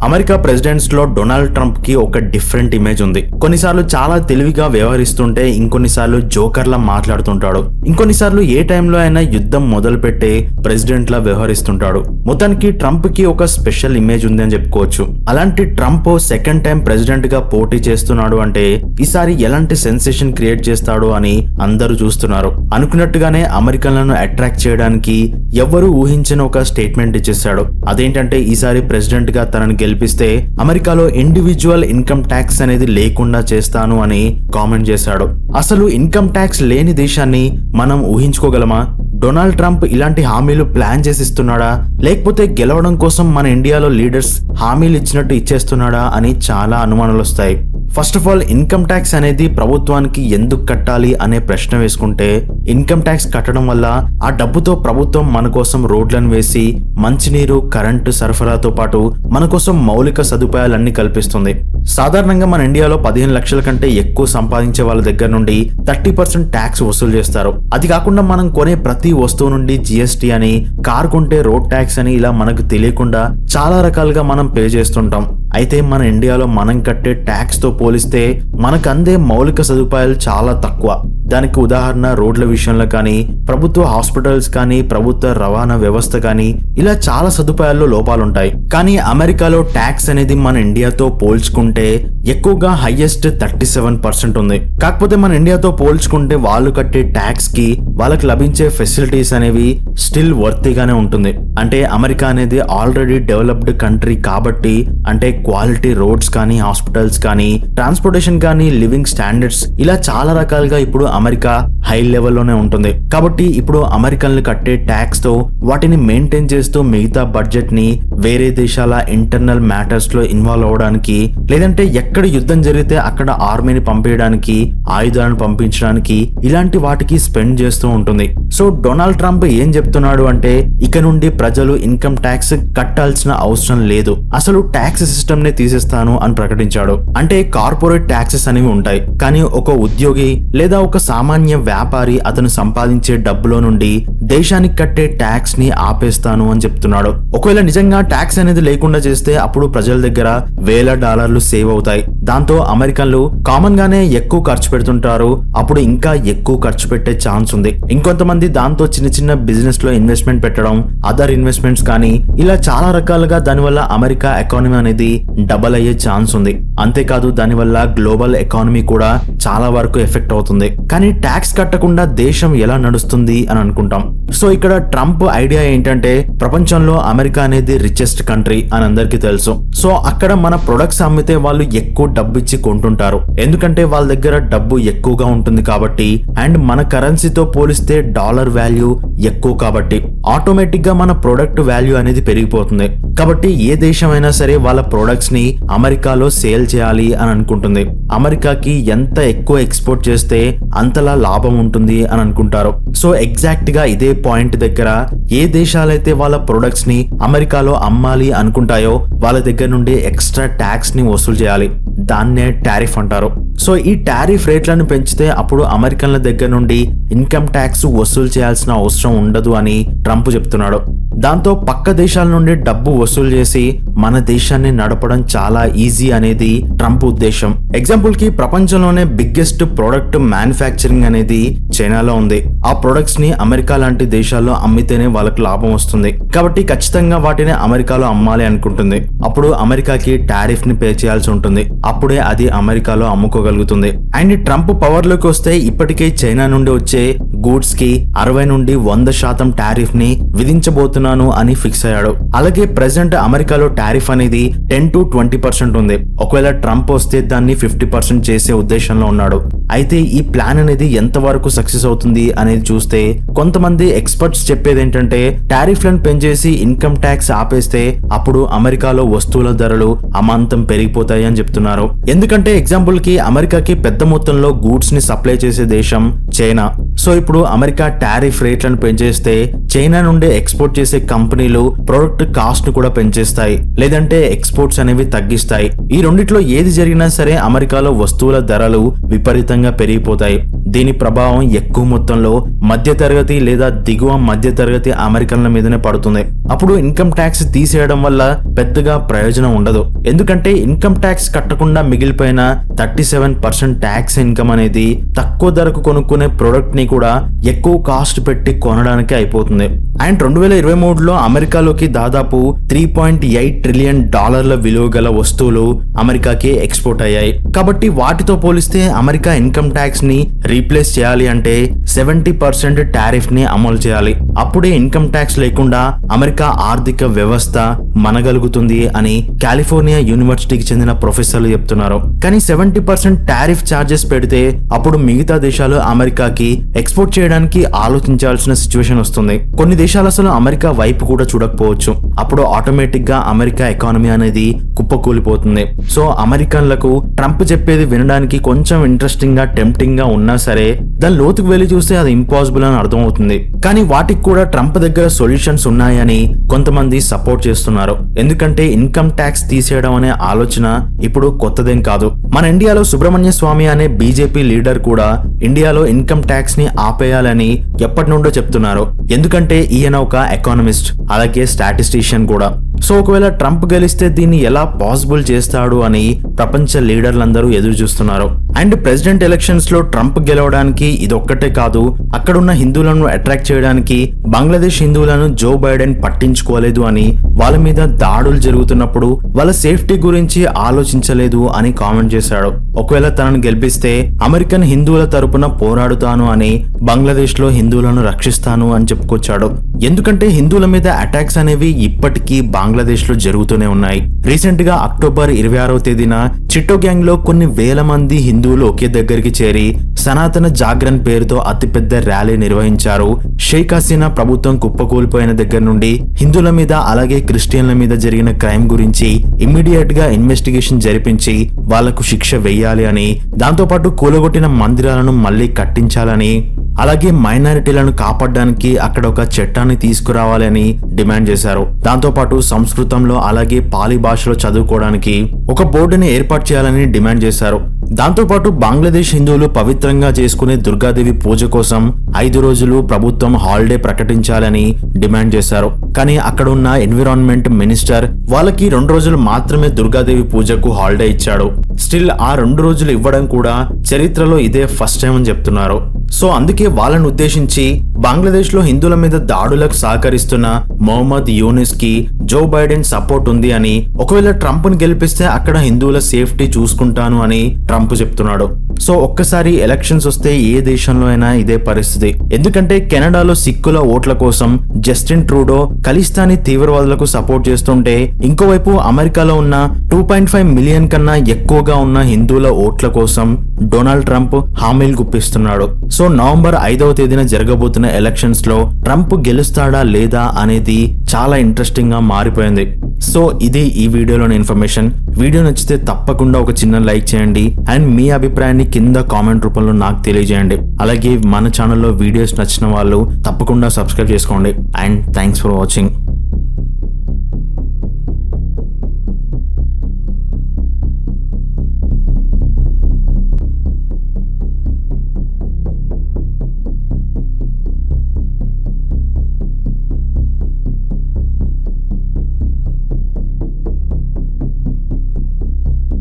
America presidents లో Donald Trump కి ఒక డిఫరెంట్ ఇమేజ్ ఉంది. కొన్నిసార్లు చాలా తెలివిగా వ్యవహరిస్తుంటే ఇంకొన్నిసార్లు జోకర్ లా మాట్లాడుతుంటాడు. ఇంకొన్నిసార్లు ఏ టైంలో అయినా యుద్ధం మొదలు పెట్టే ప్రెసిడెంట్ లా వ్యవహరిస్తుంటాడు. మొత్తానికి ట్రంప్ కి ఒక స్పెషల్ ఇమేజ్ ఉంది అని చెప్పుకోవచ్చు. అలాంటి ట్రంప్ సెకండ్ టైం ప్రెసిడెంట్ గా పోటీ చేస్తున్నాడు అంటే ఈసారి ఎలాంటి సెన్సేషన్ క్రియేట్ చేస్తాడు అని అందరూ చూస్తున్నారు. అనుకున్నట్టుగానే అమెరికన్లను అట్రాక్ట్ చేయడానికి ఎవ్వరూ ఊహించిన ఒక స్టేట్మెంట్ ఇచ్చేశాడు. అదేంటంటే ఈసారి ప్రెసిడెంట్ గా తనని గెలిపిస్తే అమెరికాలో ఇండివిజువల్ ఇన్కమ్ ట్యాక్స్ అనేది లేకుండా చేస్తాను అని కామెంట్ చేశాడు. అసలు ఇన్కమ్ ట్యాక్స్ లేని దేశాన్ని మనం ఊహించుకోగలమా? డొనాల్డ్ ట్రంప్ ఇలాంటి హామీలు ప్లాన్ చేసి ఇస్తున్నాడా, లేకపోతే గెలవడం కోసం మన ఇండియాలో లీడర్స్ హామీలు ఇచ్చినట్టు ఇచ్చేస్తున్నాడా అని చాలా అనుమానాలు వస్తాయి. First of all, income tax అనేది ప్రభుత్వానికి ఎందుకు కట్టాలి అనే ప్రశ్న వేసుకుంటే, ఇన్కమ్ ట్యాక్స్ కట్టడం వల్ల ఆ డబ్బుతో ప్రభుత్వం మన కోసం రోడ్లను వేసి మంచినీరు, కరెంటు సరఫరాతో పాటు మన కోసం మౌలిక సదుపాయాలన్నీ కల్పిస్తుంది. సాధారణంగా మన ఇండియాలో 15 లక్షల కంటే ఎక్కువ సంపాదించే వాళ్ళ దగ్గర నుండి 30% ట్యాక్స్ వసూలు చేస్తారు. అది కాకుండా మనం కొనే ప్రతి వస్తువు నుండి GST అని, కార్ కొంటే రోడ్ ట్యాక్స్ అని ఇలా మనకు తెలియకుండా చాలా రకాలుగా మనం పే చేస్తుంటాం. అయితే మన ఇండియాలో మనం కట్టే ట్యాక్స్ తో పోలిస్తే మనకు అందే మౌలిక సదుపాయాలు చాలా తక్కువ. దానికి ఉదాహరణ రోడ్ల విషయంలో కానీ, ప్రభుత్వ హాస్పిటల్స్ కానీ, ప్రభుత్వ రవాణా వ్యవస్థ కానీ, ఇలా చాలా సదుపాయాల్లో లోపాలుంటాయి. కానీ అమెరికాలో ట్యాక్స్ అనేది మన ఇండియాతో పోల్చుకుంటే ఎక్కువగా హైయెస్ట్ 37% ఉంది. కాకపోతే మన ఇండియాతో పోల్చుకుంటే వాళ్ళు కట్టే ట్యాక్స్ కి వాళ్ళకి లభించే ఫెసిలిటీస్ అనేవి స్టిల్ వర్తీగానే ఉంటుంది. అంటే అమెరికా అనేది ఆల్రెడీ డెవలప్డ్ కంట్రీ కాబట్టి, అంటే క్వాలిటీ రోడ్స్ కానీ, హాస్పిటల్స్ కానీ, ట్రాన్స్పోర్టేషన్ కానీ, లివింగ్ స్టాండర్డ్స్ ఇలా చాలా రకాలుగా ఇప్పుడు అమెరికా హై లెవెల్లోనే ఉంటుంది. కాబట్టి ఇప్పుడు అమెరికన్లు కట్టే ట్యాక్స్ తో వాటిని మెయింటైన్ చేస్తూ మిగతా బడ్జెట్ ని వేరే దేశాల ఇంటర్నల్ మ్యాటర్స్ లో ఇన్వాల్వ్ అవడానికి, లేదంటే ఎక్కడ యుద్ధం జరిగితే అక్కడ ఆర్మీని పంపేయడానికి, ఆయుధాలను పంపించడానికి, ఇలాంటి వాటికి స్పెండ్ చేస్తూ ఉంటుంది. సో డొనాల్డ్ ట్రంప్ ఏం చెప్తున్నాడు అంటే, ఇక నుండి ప్రజలు ఇన్కమ్ ట్యాక్స్ కట్టాల్సిన అవసరం లేదు, అసలు ట్యాక్స్ సిస్టమ్ నే తీసేస్తాను అని ప్రకటించాడు. అంటే కార్పొరేట్ ట్యాక్సెస్ అనేవి ఉంటాయి, కానీ ఒక ఉద్యోగి లేదా ఒక సామాన్య వ్యాపారి అతను సంపాదించే డబ్బులో నుండి దేశానికి కట్టే ట్యాక్స్ ని ఆపేస్తాను అని చెప్తున్నాడు. ఒకవేళ నిజంగా ట్యాక్స్ అనేది లేకుండా చేస్తే అప్పుడు ప్రజల దగ్గర వేల డాలర్లు సేవ్ అవుతాయి. దాంతో అమెరికన్లు కామన్ గానే ఎక్కువ ఖర్చు పెడుతుంటారు. అప్పుడు ఇంకా ఎక్కువ ఖర్చు పెట్టే ఛాన్స్ ఉంది. ఇంకొంతమంది దాంతో చిన్న చిన్న బిజినెస్ లో ఇన్వెస్ట్మెంట్ పెట్టడం, అదర్ ఇన్వెస్ట్మెంట్స్ కానీ, ఇలా చాలా రకాలుగా దానివల్ల అమెరికా ఎకానమీ అనేది డబల్ అయ్యే ఛాన్స్ ఉంది. అంతేకాదు దానివల్ల గ్లోబల్ ఎకానమీ కూడా చాలా వరకు ఎఫెక్ట్ అవుతుంది. కానీ ట్యాక్స్ కట్టకుండా దేశం ఎలా నడుస్తుంది అని అనుకుంటాం. సో ఇక్కడ ట్రంప్ ఐడియా ఏంటంటే, ప్రపంచంలో అమెరికా అనేది రిచెస్ట్ కంట్రీ అని అందరికీ తెలుసు. సో అక్కడ మన ప్రొడక్ట్స్ అమ్మితే వాళ్ళు ఎక్కువ డబ్బు ఇచ్చి కొంటుంటారు, ఎందుకంటే వాళ్ళ దగ్గర డబ్బు ఎక్కువగా ఉంటుంది కాబట్టి, అండ్ మన కరెన్సీతో పోలిస్తే డాలర్ వాల్యూ ఎక్కువ కాబట్టి ఆటోమేటిక్ గా మన ప్రొడక్ట్ వాల్యూ అనేది పెరిగిపోతుంది. కాబట్టి ఏ దేశమైనా సరే వాళ్ళ ప్రొడక్ట్స్ ని అమెరికాలో సేల్ చేయాలి అని అనుకుంటుంది. అమెరికాకి ఎంత ఎక్కువ ఎక్స్పోర్ట్ చేస్తే అంతలా లాభం ఉంటుంది అని అనుకుంటారు. సో ఎగ్జాక్ట్ గా ఇదే పాయింట్ దగ్గర ఏ దేశాలైతే వాళ్ళ ప్రొడక్ట్స్ ని అమెరికాలో అమ్మాలి అనుకుంటాయో వాళ్ళ దగ్గర నుండి ఎక్స్ట్రా ట్యాక్స్ ని వసూలు చేయాలి. దాన్నే టారిఫ్ అంటారు. సో ఈ టారిఫ్ రేట్లను పెంచితే అప్పుడు అమెరికన్ల దగ్గర నుండి ఇన్కమ్ ట్యాక్స్ వసూలు చేయాల్సిన అవసరం ఉండదు అని ట్రంప్ చెప్తున్నాడు. దాంతో పక్క దేశాల నుండి డబ్బు వసూలు చేసి మన దేశాన్ని నడపడం చాలా ఈజీ అనేది ట్రంప్ ఉద్దేశం. ఎగ్జాంపుల్ కి ప్రపంచంలోనే బిగ్గెస్ట్ ప్రొడక్ట్ మ్యానుఫ్యాక్చరింగ్ అనేది చైనాలో ఉంది. ఆ ప్రొడక్ట్స్ ని అమెరికా లాంటి దేశాల్లో అమ్మితేనే వాళ్ళకి లాభం వస్తుంది. కాబట్టి ఖచ్చితంగా వాటిని అమెరికాలో అమ్మాలి అనుకుంటుంది. అప్పుడు అమెరికాకి టారిఫ్ ని పే చేయాల్సి ఉంటుంది. అప్పుడే అది అమెరికాలో అమ్ముకోగలుగుతుంది. అండ్ ట్రంప్ పవర్ లోకి వస్తే ఇప్పటికే చైనా నుండి వచ్చే గూడ్స్ కి 60 నుండి 100% టారిఫ్ ని విధించబోతున్నారు అని ఫిక్స్ అయ్యాడు. అలాగే ప్రెసెంట్ అమెరికాలో టారిఫ్ అనేది 10 to 20% ఉంది. ఒకవేళ ట్రంప్ వస్తే దాన్ని 50% చేసే ఉద్దేశంలో ఉన్నాడు. అయితే ఈ ప్లాన్ అనేది ఎంత వరకు సక్సెస్ అవుతుంది అనేది చూస్తే, కొంతమంది ఎక్స్పర్ట్స్ చెప్పేది ఏంటంటే, టారిఫ్లను పెంచేసి ఇన్కమ్ ట్యాక్స్ ఆపేస్తే అప్పుడు అమెరికాలో వస్తువుల ధరలు అమాంతం పెరిగిపోతాయి అని చెప్తున్నారు. ఎందుకంటే ఎగ్జాంపుల్ కి అమెరికాకి పెద్ద మొత్తంలో గూడ్స్ ని సప్లై చేసే దేశం చైనా. సో ఇప్పుడు అమెరికా టారిఫ్ రేట్లను పెంచేస్తే చైనా నుండి ఎక్స్పోర్ట్ చేసే కంపెనీలు ప్రొడక్ట్ కాస్ట్ ను కూడా పెంచేస్తాయి, లేదంటే ఎక్స్పోర్ట్స్ అనేవి తగ్గిస్తాయి. ఈ రెండిట్లో ఏది జరిగినా సరే అమెరికాలో వస్తువుల ధరలు విపరీతంగా పెరిగిపోతాయి. దీని ప్రభావం ఎక్కువ మొత్తంలో మధ్యతరగతి లేదా దిగువ మధ్యతరగతి అమెరికన్ల మీదనే పడుతుంది. అప్పుడు ఇన్కమ్ ట్యాక్స్ తీసేయడం వల్ల పెద్దగా ప్రయోజనం ఉండదు. ఎందుకంటే ఇన్కమ్ ట్యాక్స్ కట్టకుండా మిగిలిపోయిన 37% ట్యాక్స్ ఇన్కమ్ అనేది తక్కువ ధరకు కొనుక్కునే ప్రొడక్ట్ ని కూడా ఎక్కువ కాస్ట్ పెట్టి కొనడానికి అయిపోతుంది. అండ్ 2023లో అమెరికాలోకి దాదాపు $3.8 ట్రిలియన్ విలువ గల వస్తువులు అమెరికాకి ఎక్స్పోర్ట్ అయ్యాయి. కాబట్టి వాటితో పోలిస్తే అమెరికా ఇన్కమ్ ట్యాక్స్ ని రీప్లేస్ చేయాలి అంటే 70% టారిఫ్ ని అమలు చేయాలి. అప్పుడే ఇన్కమ్ ట్యాక్స్ లేకుండా అమెరికా ఆర్థిక వ్యవస్థ మనగలుగుతుంది అని కాలిఫోర్నియా యూనివర్సిటీకి చెందిన ప్రొఫెసర్లు చెప్తున్నారు. కానీ 70% టారిఫ్ చార్జెస్ పెడితే అప్పుడు మిగతా దేశాలు అమెరికాకి ఎక్స్పోర్ట్ చేయడానికి ఆలోచించాల్సిన సిచ్యువేషన్ వస్తుంది. కొన్ని దేశాలు అసలు అమెరికా వైపు కూడా చూడకపోవచ్చు. అప్పుడు ఆటోమేటిక్ గా అమెరికా ఎకానమీ అనేది కుప్పకూలిపోతుంది. సో అమెరికన్లకు ట్రంప్ చెప్పేది వినడానికి కొంచెం ఇంట్రెస్టింగ్ గా టెంప్టింగ్ గా ఉన్నా సరే దాని లోతుకు వెళ్లి చూస్తే అది ఇంపాసిబుల్ అని అర్థం అవుతుంది. కానీ వాటికి కూడా ట్రంప్ దగ్గర సొల్యూషన్స్ ఉన్నాయని కొంతమంది సపోర్ట్ చేస్తున్నారు. ఎందుకంటే ఇన్కమ్ ట్యాక్స్ తీసేయడం అనే ఆలోచన ఇప్పుడు కొత్తదేం కాదు. మన ఇండియాలో సుబ్రహ్మణ్య స్వామి అనే బీజేపీ లీడర్ కూడా ఇండియాలో ఇన్కమ్ ట్యాక్స్ ని ఆపేయాలని ఎప్పటి నుండో చెప్తున్నారు. ఎందుకంటే ఈయన ఒక ఎకానమిస్ట్, అలాగే స్టాటిస్టిషియన్ కూడా. సో ఒకవేళ ట్రంప్ గెలిస్తే దీన్ని ఎలా పాసిబుల్ చేస్తాడు అని ప్రపంచ లీడర్లందరూ ఎదురు చూస్తున్నారు. అండ్ ప్రెసిడెంట్ ఎలక్షన్స్ లో ట్రంప్ గెలవడానికి ఇదొక్కటే కాదు, అక్కడున్న హిందువులను అట్రాక్ట్ చేయడానికి బంగ్లాదేశ్ హిందువులను జో బైడెన్ పట్టించుకోలేదు అని, వాళ్ళ మీద దాడులు జరుగుతున్నప్పుడు వాళ్ళ సేఫ్టీ గురించి ఆలోచించలేదు అని కామెంట్ చేశాడు. ఒకవేళ తనను గెలిపిస్తే అమెరికన్ హిందువుల తరపున పోరాడుతాను అని, బంగ్లాదేశ్ లో హిందువులను రక్షిస్తాను అని చెప్పుకొచ్చాడు. ఎందుకంటే హిందువుల మీద అటాక్స్ అనేవి ఇప్పటికీ బంగ్లాదేశ్ లో జరుగుతూనే ఉన్నాయి. రీసెంట్ గా అక్టోబర్ 26వ తేదీన చిట్టోగ్యాంగ్ లో కొన్ని వేల మంది హిందువులు ఒకే దగ్గరికి చేరి సనాతన జాగరణ్ పేరుతో అతిపెద్ద ర్యాలీ నిర్వహించారు. షేక్ హసీనా ప్రభుత్వం కుప్పకూలిపోయిన దగ్గర నుండి హిందువుల మీద అలాగే క్రిస్టియన్ల మీద జరిగిన క్రైమ్ గురించి ఇమ్మీడియట్ గా ఇన్వెస్టిగేషన్ జరిపించి వాళ్లకు శిక్ష వెయ్యాలి అని, దాంతోపాటు కూలగొట్టిన మందిరాలను మళ్లీ కట్టించాలని, అలాగే మైనారిటీలను కాపాడడానికి అక్కడ ఒక చట్టాన్ని తీసుకురావాలని డిమాండ్ చేశారు. దాంతోపాటు సంస్కృతంలో అలాగే పాలి భాషలో చదువుకోవడానికి ఒక బోర్డుని ఏర్పాటు చేయాలని డిమాండ్ చేశారు. దాంతోపాటు బంగ్లాదేశ్ హిందువులు పవిత్రంగా చేసుకునే దుర్గాదేవి పూజ కోసం 5 రోజులు ప్రభుత్వం హాలిడే ప్రకటించాలని డిమాండ్ చేశారు. కానీ అక్కడ ఉన్న ఎన్విరాన్మెంట్ మినిస్టర్ వాళ్ళకి 2 రోజులు మాత్రమే దుర్గాదేవి పూజకు హాలిడే ఇచ్చాడు. స్టిల్ ఆ 2 రోజులు ఇవ్వడం కూడా చరిత్రలో ఇదే ఫస్ట్ టైం అని చెప్తున్నారు. సో అందుకే వాళ్ళని ఉద్దేశించి బంగ్లాదేశ్ లో హిందువుల మీద దాడులకు సహకరిస్తున్న మొహమ్మద్ యూనిస్ కి జో బైడెన్ సపోర్ట్ ఉంది అని, ఒకవేళ ట్రంప్ ని గెలిపిస్తే అక్కడ హిందువుల సేఫ్టీ చూసుకుంటాను అని ట్రంప్ చెప్తున్నాడు. సో ఒక్కసారి ఎలక్షన్స్ వస్తే ఏ దేశంలో అయినా ఇదే పరిస్థితి. ఎందుకంటే కెనడాలో సిక్కుల ఓట్ల కోసం జస్టిన్ ట్రూడో ఖలిస్తానీ తీవ్రవాదులకు సపోర్ట్ చేస్తుంటే, ఇంకోవైపు అమెరికాలో ఉన్న 2.5 మిలియన్ కన్నా ఎక్కువగా ఉన్న హిందువుల ఓట్ల కోసం డొనాల్డ్ ట్రంప్ హామీలు గుప్పిస్తున్నాడు. సో నవంబర్ 5వ తేదీన జరగబోతున్న ఎలక్షన్స్ లో ట్రంప్ గెలుస్తాడా లేదా అనేది చాలా ఇంట్రెస్టింగ్ గా మారిపోయింది. సో ఇది ఈ వీడియోలోని ఇన్ఫర్మేషన్. వీడియో నచ్చితే తప్పకుండా ఒక చిన్న లైక్ చేయండి అండ్ మీ అభిప్రాయాన్ని కింద కామెంట్ రూపంలో నాకు తెలియజేయండి. అలాగే మన ఛానల్లో వీడియోస్ నచ్చిన వాళ్ళు తప్పకుండా సబ్స్క్రైబ్ చేసుకోండి. And thanks for watching.